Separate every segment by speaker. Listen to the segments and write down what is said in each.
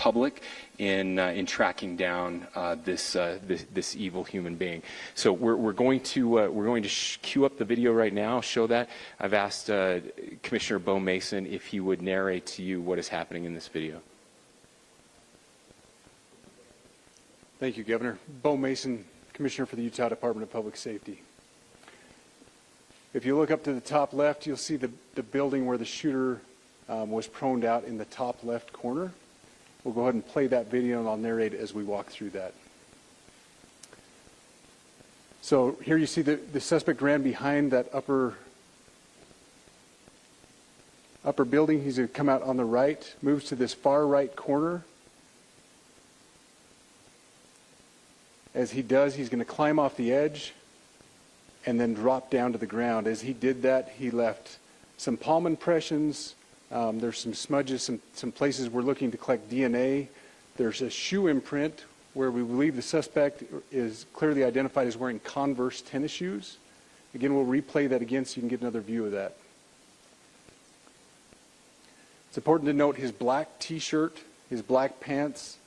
Speaker 1: public in tracking down this evil human being. So we're going to cue up the video right now, show that. I've asked Commissioner Bo Mason if he would narrate to you what is happening in this video.
Speaker 2: Thank you, Governor. Bo Mason, Commissioner for the Utah Department of Public Safety. If you look up to the top left, you'll see the building where the shooter was proned out in the top left corner. We'll go ahead and play that video, and I'll narrate as we walk through that. So here you see the suspect ran behind that upper building. He's going to come out on the right, moves to this far right corner. As he does, he's going to climb off the edge and then drop down to the ground. As he did that, he left some palm impressions. There's some smudges, some places we're looking to collect DNA. There's a shoe imprint where we believe the suspect is clearly identified as wearing Converse tennis shoes. Again, we'll replay that again so you can get another view of that. It's important to note his black T-shirt, his black pants,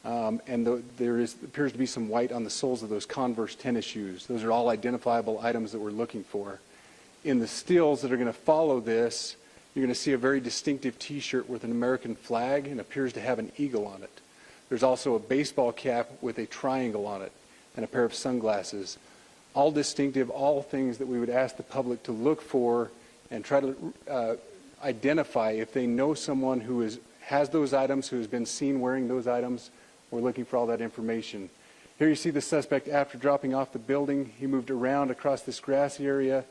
Speaker 2: and there appears to be some white on the soles of those Converse tennis shoes. Those are all identifiable items that we're looking for. In the stills that are going to follow this, you're going to see a very distinctive T-shirt with an American flag and appears to have an eagle on it. There's also a baseball cap with a triangle on it and a pair of sunglasses. All distinctive, all things that we would ask the public to look for and try to identify if they know someone who has those items, who has been seen wearing those items. We're looking for all that information. Here you see the suspect after dropping off the building. He moved around across this grassy area,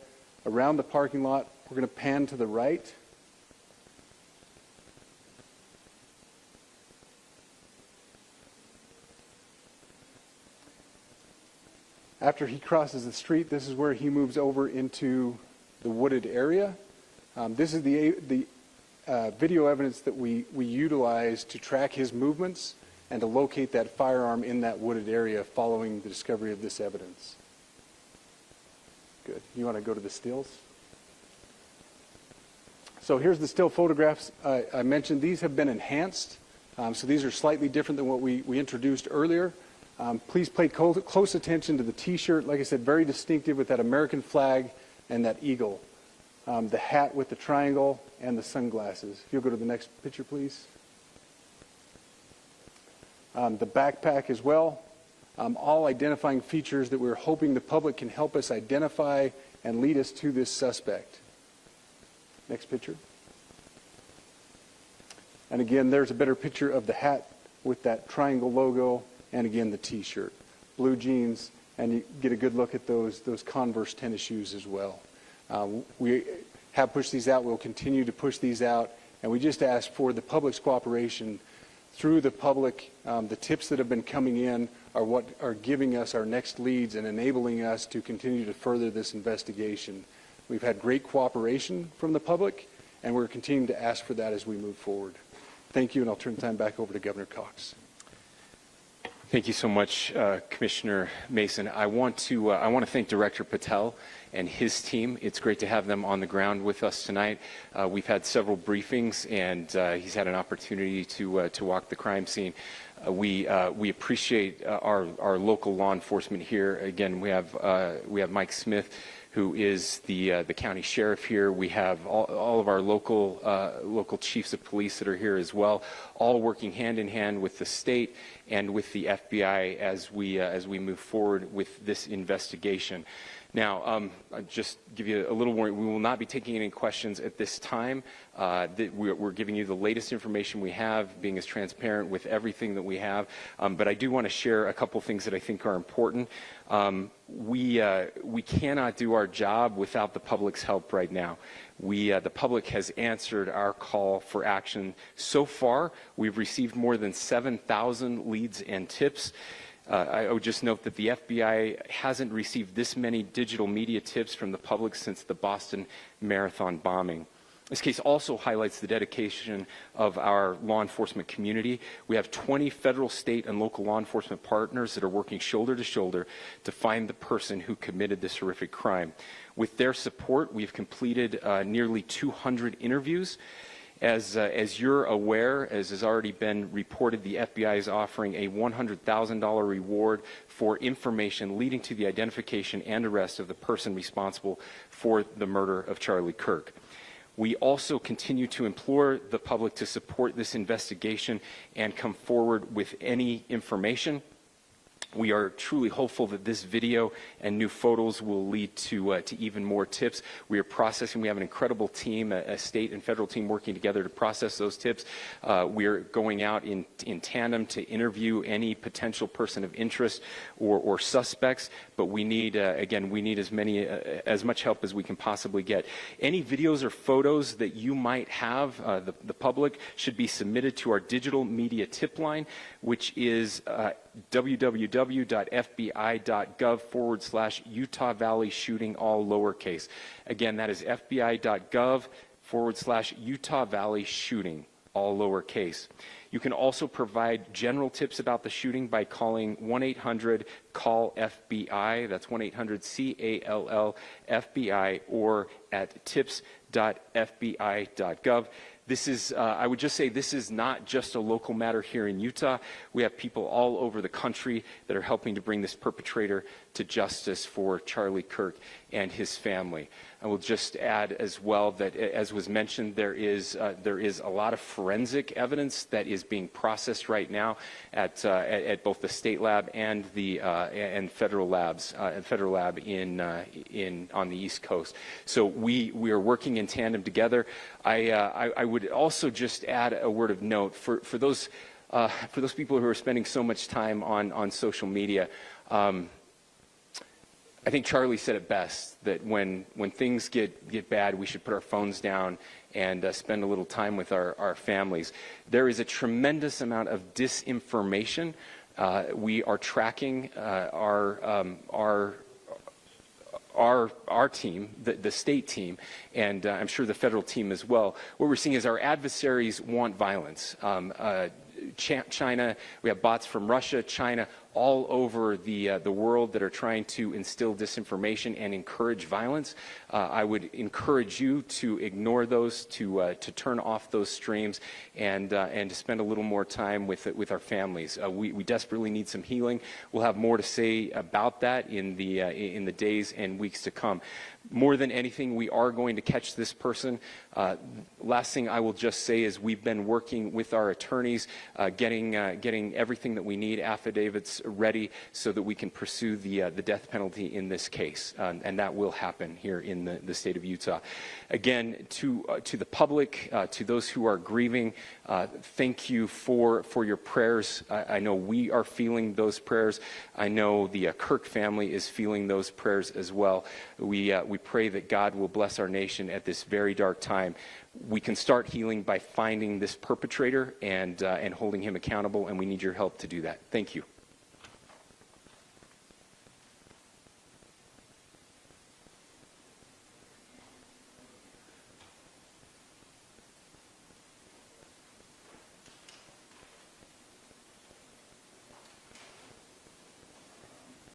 Speaker 2: around the parking lot. We're going to pan to the right. After he crosses the street, this is where he moves over into the wooded area. This is the video evidence that we utilize to track his movements and to locate that firearm in that wooded area following the discovery of this evidence. Good. You want to go to the stills? So here's the still photographs I mentioned. These have been enhanced, so these are slightly different than what we introduced earlier. Please pay close attention to the T-shirt. Like I said, very distinctive with that American flag and that eagle. The hat with the triangle and the sunglasses. If you'll go to the next picture, please. The backpack as well. All identifying features that we're hoping the public can help us identify and lead us to this suspect. Next picture. And again, there's a better picture of the hat with that triangle logo, and again the T-shirt. Blue jeans, and you get a good look at those Converse tennis shoes as well. We have pushed these out. We'll continue to push these out, and we just ask for the public's cooperation through the public. The tips that have been coming in are what are giving us our next leads and enabling us to continue to further this investigation. We've had great cooperation from the public, and we're continuing to ask for that as we move forward. Thank you, and I'll turn the time back over to Governor Cox.
Speaker 1: Thank you so much, Commissioner Mason. I want to thank Director Patel and his team. It's great to have them on the ground with us tonight. We've had several briefings, and he's had an opportunity to walk the crime scene. We appreciate our local law enforcement here. Again, we have Mike Smith, who is the county sheriff here. We have all of our local chiefs of police that are here as well, all working hand in hand with the state and with the FBI as we move forward with this investigation. Now, I'll just give you a little warning. We will not be taking any questions at this time. We're giving you the latest information we have, being as transparent with everything that we have. But I do want to share a couple things that I think are important. We cannot do our job without the public's help right now. The public has answered our call for action. So far, we've received more than 7,000 leads and tips. I would just note that the FBI hasn't received this many digital media tips from the public since the Boston Marathon bombing. This case also highlights the dedication of our law enforcement community. We have 20 federal, state, and local law enforcement partners that are working shoulder to shoulder to find the person who committed this horrific crime. With their support, we've completed nearly 200 interviews, As you're aware, as has already been reported, the FBI is offering a $100,000 reward for information leading to the identification and arrest of the person responsible for the murder of Charlie Kirk. We also continue to implore the public to support this investigation and come forward with any information. We are truly hopeful that this video and new photos will lead to even more tips. We are processing. We have an incredible team, a state and federal team working together to process those tips. We are going out in tandem to interview any potential person of interest or suspects. But we need, again, we need as much help as we can possibly get. Any videos or photos that you might have, the public, should be submitted to our digital media tip line, which is www.fbi.gov/Utah Valley shooting, all lowercase. Again, that is fbi.gov/Utah Valley shooting, all lowercase. You can also provide general tips about the shooting by calling 1-800-CALL-FBI. That's 1-800-CALL-FBI, or at tips.fbi.gov. This is, I would just say, this is not just a local matter here in Utah. We have people all over the country that are helping to bring this perpetrator to justice for Charlie Kirk and his family. I will just add as well that, as was mentioned, there is a lot of forensic evidence that is being processed right now at both the state lab and the federal labs, on the East Coast. So we are working in tandem together. I would also just add a word of note for those people who are spending so much time on social media. I think Charlie said it best, that when things get bad, we should put our phones down and spend a little time with our families. There is a tremendous amount of disinformation. We are tracking our team, the state team, and I'm sure the federal team as well. What we're seeing is our adversaries want violence. China, we have bots from Russia, China, all over the world that are trying to instill disinformation and encourage violence. I would encourage you to ignore those, to turn off those streams, and to spend a little more time with our families. We desperately need some healing. We'll have more to say about that in the days and weeks to come. More than anything, we are going to catch this person. Last thing I will just say is we've been working with our attorneys, getting everything that we need, affidavits ready, so that we can pursue the death penalty in this case, and that will happen here in the state of Utah. Again, to the public, to those who are grieving, thank you for your prayers. I know we are feeling those prayers. I know the Kirk family is feeling those prayers as well. We pray that God will bless our nation at this very dark time. We can start healing by finding this perpetrator and holding him accountable, and we need your help to do that. Thank you.